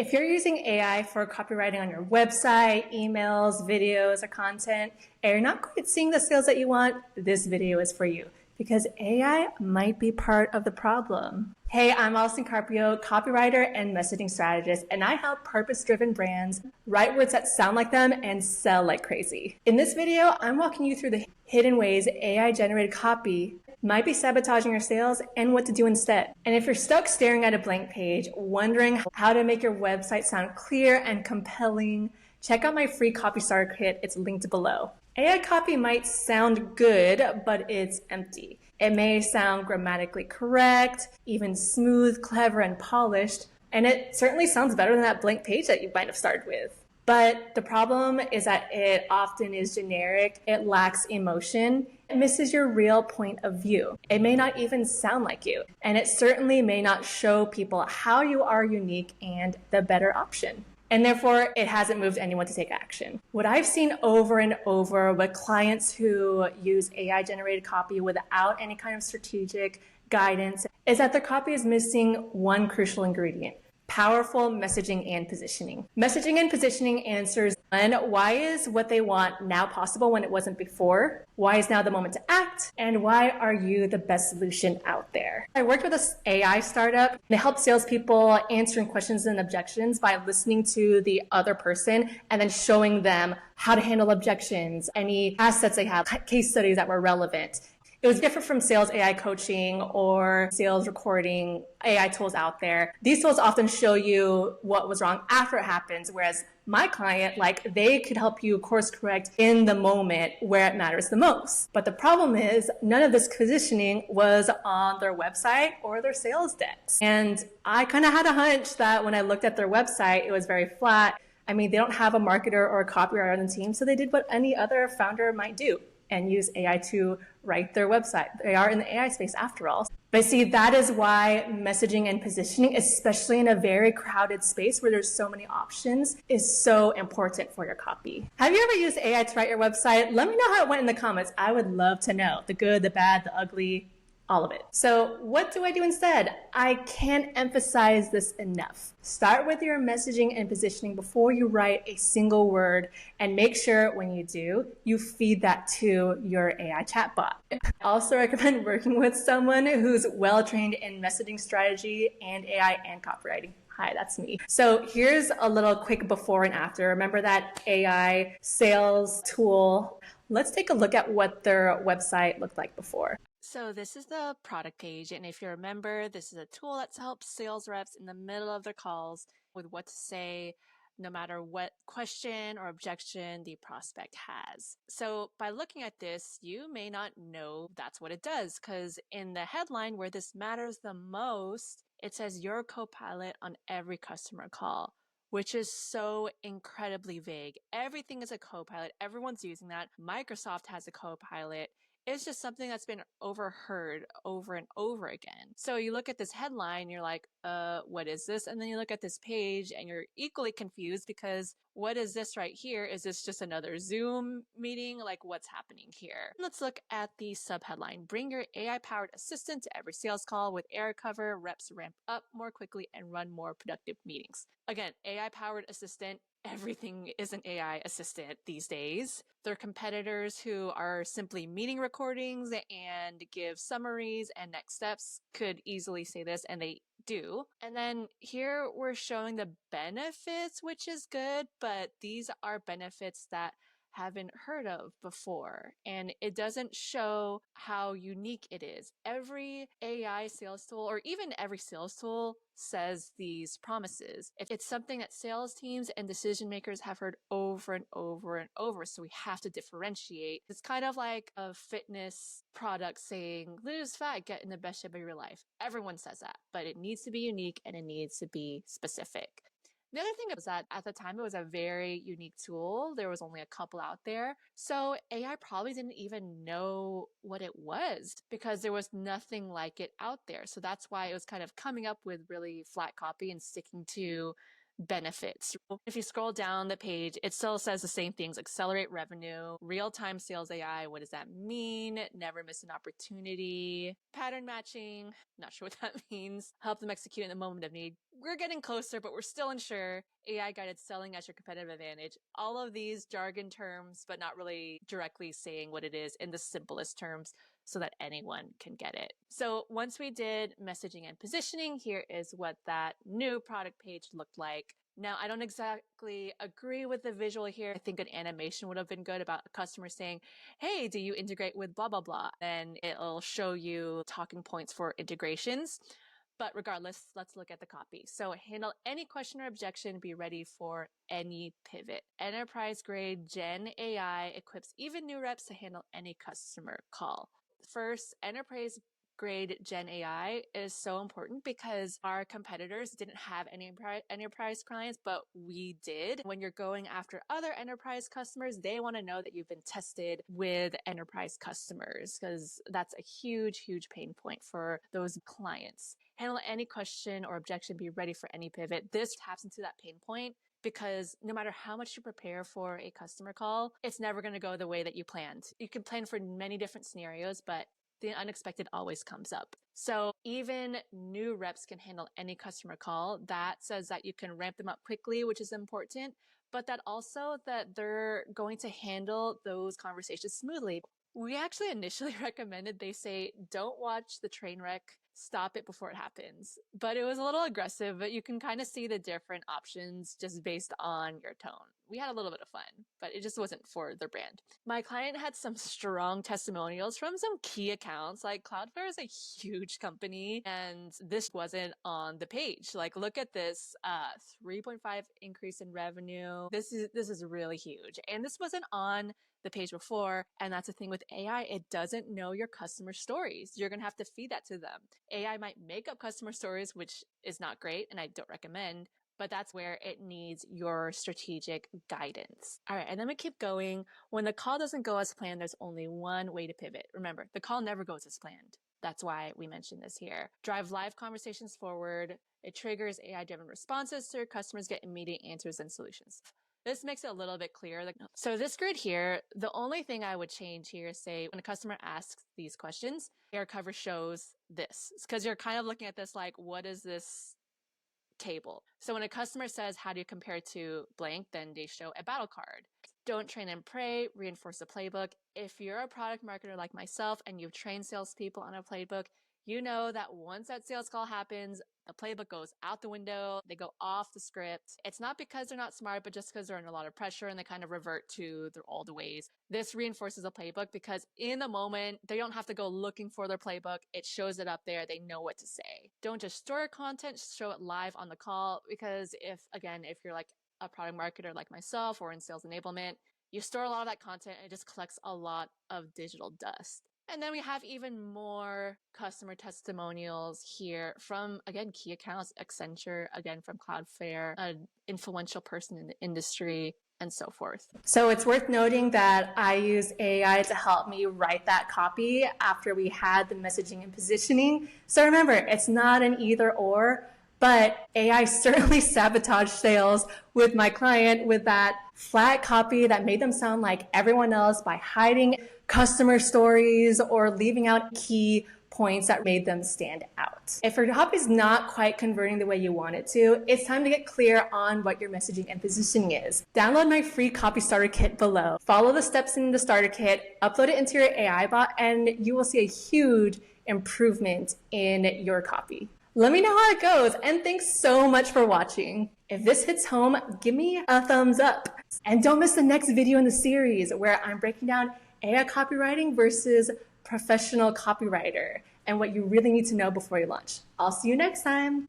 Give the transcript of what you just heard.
If you're using AI for copywriting on your website, emails, videos, or content, and you're not quite seeing the sales that you want, this video is for you because AI might be part of the problem. Hey, I'm Alison Carpio, copywriter and messaging strategist, and I help purpose-driven brands write words that sound like them and sell like crazy. In this video, I'm walking you through the hidden ways AI-generated copy might be sabotaging your sales and what to do instead. And if you're stuck staring at a blank page, wondering how to make your website sound clear and compelling, check out my free copy starter kit. It's linked below. AI copy might sound good, but it's empty. It may sound grammatically correct, even smooth, clever, and polished, and it certainly sounds better than that blank page that you might have started with. But the problem is that it often is generic, it lacks emotion, it misses your real point of view. It may not even sound like you, and it certainly may not show people how you are unique and the better option. And therefore, it hasn't moved anyone to take action. What I've seen over and over with clients who use AI-generated copy without any kind of strategic guidance is that their copy is missing one crucial ingredient: powerful messaging and positioning. Messaging and positioning answers one, why is what they want now possible when it wasn't before? Why is now the moment to act? And why are you the best solution out there? I worked with an AI startup. They help salespeople answering questions and objections by listening to the other person and then showing them how to handle objections, any assets they have, case studies that were relevant. It was different from sales AI coaching or sales recording AI tools out there. These tools often show you what was wrong after it happens, whereas my client, they could help you course correct in the moment where it matters the most. But the problem is none of this positioning was on their website or their sales decks. And I kind of had a hunch that when I looked at their website, it was very flat. I mean, they don't have a marketer or a copywriter on the team, so they did what any other founder might do and use AI to write their website. They are in the AI space after all. But see, that is why messaging and positioning, especially in a very crowded space where there's so many options, is so important for your copy. Have you ever used AI to write your website? Let me know how it went in the comments. I would love to know. The good, the bad, the ugly, all of it. So what do I do instead? I can't emphasize this enough. Start with your messaging and positioning before you write a single word, and make sure when you do, you feed that to your AI chatbot. I also recommend working with someone who's well-trained in messaging strategy and AI and copywriting. Hi, that's me. So here's a little quick before and after. Remember that AI sales tool? Let's take a look at what their website looked like before. So this is the product page, and if you remember, this is a tool that helps sales reps in the middle of their calls with what to say, no matter what question or objection the prospect has. So by looking at this, you may not know that's what it does, because in the headline where this matters the most, it says your co-pilot on every customer call, which is so incredibly vague. Everything is a co-pilot. Everyone's using that. Microsoft has a co-pilot. It's just something that's been overheard over and over again. So you look at this headline, you're like, what is this? And then you look at this page and you're equally confused because what is this right here? Is this just another Zoom meeting? Like, what's happening here? Let's look at the subheadline. Bring your AI-powered assistant to every sales call with air cover. Reps ramp up more quickly and run more productive meetings. Again, AI-powered assistant. Everything is an AI assistant these days. There are competitors who are simply meeting recordings and give summaries and next steps could easily say this, and they do. And then here we're showing the benefits, which is good, but these are benefits that haven't heard of before, and it doesn't show how unique it is. Every AI sales tool, or even every sales tool, says these promises. It's something that sales teams and decision makers have heard over and over and over, so we have to differentiate. It's kind of like a fitness product saying, lose fat, get in the best shape of your life. Everyone says that, but it needs to be unique and it needs to be specific. The other thing was that at the time it was a very unique tool. There was only a couple out there. So AI probably didn't even know what it was because there was nothing like it out there. So that's why it was kind of coming up with really flat copy and sticking to benefits. If you scroll down the page, it still says the same things: accelerate revenue, real-time sales AI. What does that mean? Never miss an opportunity. Pattern matching. Not sure what that means. Help them execute in the moment of need. We're getting closer, but we're still unsure. AI guided selling as your competitive advantage. All of these jargon terms, but not really directly saying what it is in the simplest terms, so that anyone can get it. So once we did messaging and positioning, here is what that new product page looked like. Now, I don't exactly agree with the visual here. I think an animation would have been good about a customer saying, hey, do you integrate with blah, blah, blah? Then it'll show you talking points for integrations. But regardless, let's look at the copy. So handle any question or objection, be ready for any pivot. Enterprise grade Gen AI equips even new reps to handle any customer call. First, enterprise grade Gen AI is so important because our competitors didn't have any enterprise clients, but we did. When you're going after other enterprise customers, they want to know that you've been tested with enterprise customers, because that's a huge, huge pain point for those clients. Handle any question or objection, be ready for any pivot. This taps into that pain point, because no matter how much you prepare for a customer call, it's never going to go the way that you planned. You can plan for many different scenarios, but the unexpected always comes up. So even new reps can handle any customer call. That says that you can ramp them up quickly, which is important, but that also that they're going to handle those conversations smoothly. We actually initially recommended they say, don't watch the train wreck, stop it before it happens. But it was a little aggressive, but you can kind of see the different options just based on your tone. We had a little bit of fun, but it just wasn't for their brand. My client had some strong testimonials from some key accounts. Like, Cloudflare is a huge company, and this wasn't on the page. Like, look at this, 3.5 increase in revenue. This is really huge. And this wasn't on the page before. And that's the thing with AI. It doesn't know your customer stories. You're going to have to feed that to them. AI might make up customer stories, which is not great, and I don't recommend, but that's where it needs your strategic guidance. All right, and then we keep going. When the call doesn't go as planned, there's only one way to pivot. Remember, the call never goes as planned. That's why we mentioned this here. Drive live conversations forward. It triggers AI-driven responses so your customers get immediate answers and solutions. This makes it a little bit clearer. So this grid here, the only thing I would change here is, say, when a customer asks these questions, air cover shows this, because you're kind of looking at this like, what is this table? So when a customer says, how do you compare to blank, then they show a battle card. Don't train and pray, reinforce the playbook. If you're a product marketer like myself and you've trained salespeople on a playbook, you know that once that sales call happens, the playbook goes out the window. They go off the script. It's not because they're not smart, but just because they're under a lot of pressure and they kind of revert to their old ways. This reinforces a playbook because in the moment, they don't have to go looking for their playbook. It shows it up there. They know what to say. Don't just store content, show it live on the call, because if you're like a product marketer like myself or in sales enablement, you store a lot of that content and it just collects a lot of digital dust. And then we have even more customer testimonials here from, again, key accounts, Accenture, again, from Cloudflare, an influential person in the industry, and so forth. So it's worth noting that I used AI to help me write that copy after we had the messaging and positioning. So remember, it's not an either or, but AI certainly sabotaged sales with my client with that flat copy that made them sound like everyone else by hiding customer stories or leaving out key points that made them stand out. If your copy is not quite converting the way you want it to, it's time to get clear on what your messaging and positioning is. Download my free copy starter kit below. Follow the steps in the starter kit, upload it into your AI bot, and you will see a huge improvement in your copy. Let me know how it goes, and thanks so much for watching. If this hits home, give me a thumbs up. And don't miss the next video in the series where I'm breaking down AI copywriting versus professional copywriter and what you really need to know before you launch. I'll see you next time.